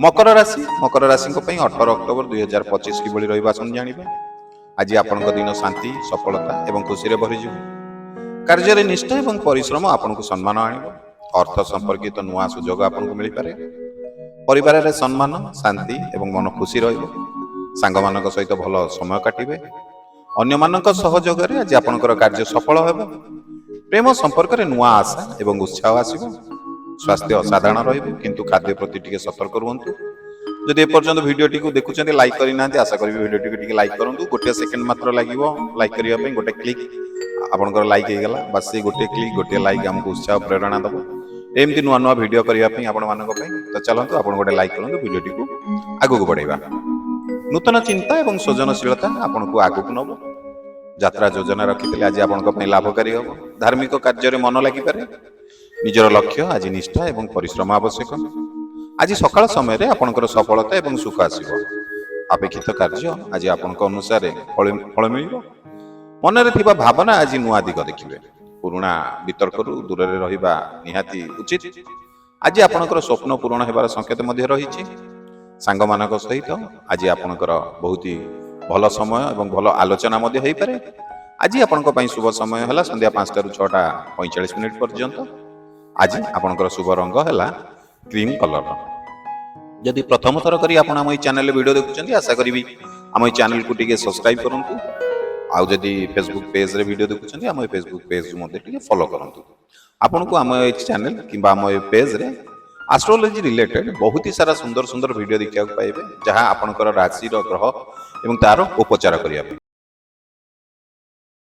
मकर राशि 18 अक्टोबर 2025 किभଳି ରହିବ ଆସନ୍ତୁ ଜାଣିବା। ଆଜି ଆପଣଙ୍କ ଦିନ ଶାନ୍ତି ସଫଳତା ଏବଂ ଖୁସିରେ ଭରିଯିବ। କାର୍ଯ୍ୟରେ ନିଷ୍ଠା ଏବଂ ପରିଶ୍ରମ ଆପଣଙ୍କୁ ସମ୍ମାନ ଆଣିବ। ଅର୍ଥ ସମ୍ପର୍କିତ ନୂଆ ସୁଯୋଗ ଆପଣଙ୍କୁ ମିଳିପାରେ। ପରିବାରରେ ସମ୍ମାନ ଶାନ୍ତି ଏବଂ ମନ ଖୁସି ରହିବ। ସାଙ୍ଗମାନଙ୍କ ସହିତ ଭଲ ସମୟ କାଟିବେ। ଅନ୍ୟମାନଙ୍କ ସହଯୋଗରେ ଆଜି ଆପଣଙ୍କର କାର୍ଯ୍ୟ ସଫଳ ହେବ। ପ୍ରେମ ସମ୍ପର୍କରେ ନୂଆ ଆଶା ଏବଂ ଉତ୍ସାହ ଆସିବ। ସ୍ୱାସ୍ଥ୍ୟ ଅସାଧାରଣ ରହିବ କିନ୍ତୁ ଖାଦ୍ୟ ପ୍ରତି ଟିକେ ସତର୍କ ରୁହନ୍ତୁ। ଯଦି ଏପର୍ଯ୍ୟନ୍ତ ଭିଡ଼ିଓଟିକୁ ଦେଖୁଛନ୍ତି ଲାଇକ୍ କରିନାହାନ୍ତି ଆଶା କରିବି ଭିଡ଼ିଓଟିକୁ ଟିକେ ଲାଇକ୍ କରନ୍ତୁ। ଗୋଟିଏ ସେକେଣ୍ଡ ମାତ୍ର ଲାଗିବ ଲାଇକ୍ କରିବା ପାଇଁ। ଗୋଟେ କ୍ଲିକ୍ ଆପଣଙ୍କର ଲାଇକ୍ ହେଇଗଲା। ବାସ୍ ସେଇ ଗୋଟିଏ କ୍ଲିକ୍ ଗୋଟିଏ ଲାଇକ୍ ଆମକୁ ଉତ୍ସାହ ପ୍ରେରଣା ଦେବ ଏମିତି ନୂଆ ନୂଆ ଭିଡ଼ିଓ କରିବା ପାଇଁ ଆପଣମାନଙ୍କ ପାଇଁ। ତ ଚାଲନ୍ତୁ ଆପଣ ଗୋଟେ ଲାଇକ୍ କରନ୍ତୁ ଭିଡ଼ିଓଟିକୁ ଆଗକୁ ବଢ଼େଇବା। ନୂତନ ଚିନ୍ତା ଏବଂ ସୃଜନଶୀଳତା ଆପଣଙ୍କୁ ଆଗକୁ ନେବ। ଯାତ୍ରା ଯୋଜନା ରଖିଥିଲେ ଆଜି ଆପଣଙ୍କ ପାଇଁ ଲାଭକାରୀ ହେବ। ଧାର୍ମିକ କାର୍ଯ୍ୟରେ ମନ ଲାଗିପାରେ। ନିଜର ଲକ୍ଷ୍ୟ ଆଜି ନିଷ୍ଠା ଏବଂ ପରିଶ୍ରମ ଆବଶ୍ୟକ। ଆଜି ସକାଳ ସମୟରେ ଆପଣଙ୍କର ସଫଳତା ଏବଂ ସୁଖ ଆସିବ। ଅପେକ୍ଷିତ କାର୍ଯ୍ୟ ଆଜି ଆପଣଙ୍କ ଅନୁସାରେ ଫଳ ମିଳିବ। ମନରେ ଥିବା ଭାବନା ଆଜି ନୂଆ ଦିଗ ଦେଖିବେ। ପୁରୁଣା ବିତର୍କରୁ ଦୂରରେ ରହିବା ନିହାତି ଉଚିତ। ଆଜି ଆପଣଙ୍କର ସ୍ୱପ୍ନ ପୂରଣ ହେବାର ସଂକେତ ମଧ୍ୟ ରହିଛି। ସାଙ୍ଗମାନଙ୍କ ସହିତ ଆଜି ଆପଣଙ୍କର ବହୁତ ଭଲ ସମୟ ଏବଂ ଭଲ ଆଲୋଚନା ମଧ୍ୟ ହୋଇପାରେ। ଆଜି ଆପଣଙ୍କ ପାଇଁ ଶୁଭ ସମୟ ହେଲା ସନ୍ଧ୍ୟା 5ଟାରୁ 6:45 ପର୍ଯ୍ୟନ୍ତ। ଆଜି ଆପଣଙ୍କର ଶୁଭ ରଙ୍ଗ ହେଲା ଗ୍ରୀନ୍ କଲର। ଯଦି ପ୍ରଥମ ଥର କରି ଆପଣ ଆମ ଏହି ଚ୍ୟାନେଲରେ ଭିଡ଼ିଓ ଦେଖୁଛନ୍ତି ଆଶା କରିବି ଆମ ଏହି ଚ୍ୟାନେଲକୁ ଟିକେ ସବସ୍କ୍ରାଇବ୍ କରନ୍ତୁ। ଆଉ ଯଦି ଫେସବୁକ୍ ପେଜ୍ରେ ଭିଡ଼ିଓ ଦେଖୁଛନ୍ତି ଆମ ଏ ଫେସବୁକ୍ ପେଜ୍କୁ ମଧ୍ୟ ଟିକେ ଫଲୋ କରନ୍ତୁ। ଆପଣଙ୍କୁ ଆମ ଏ ଚ୍ୟାନେଲ କିମ୍ବା ଆମ ଏ ପେଜ୍ରେ ଆଷ୍ଟ୍ରୋଲୋଜି ରିଲେଟେଡ୍ ବହୁତ ସାରା ସୁନ୍ଦର ସୁନ୍ଦର ଭିଡ଼ିଓ ଦେଖିବାକୁ ପାଇବେ ଯାହା ଆପଣଙ୍କର ରାଶିର ଗ୍ରହ ଏବଂ ତାର ଉପଚାର କରିବା ପାଇଁ।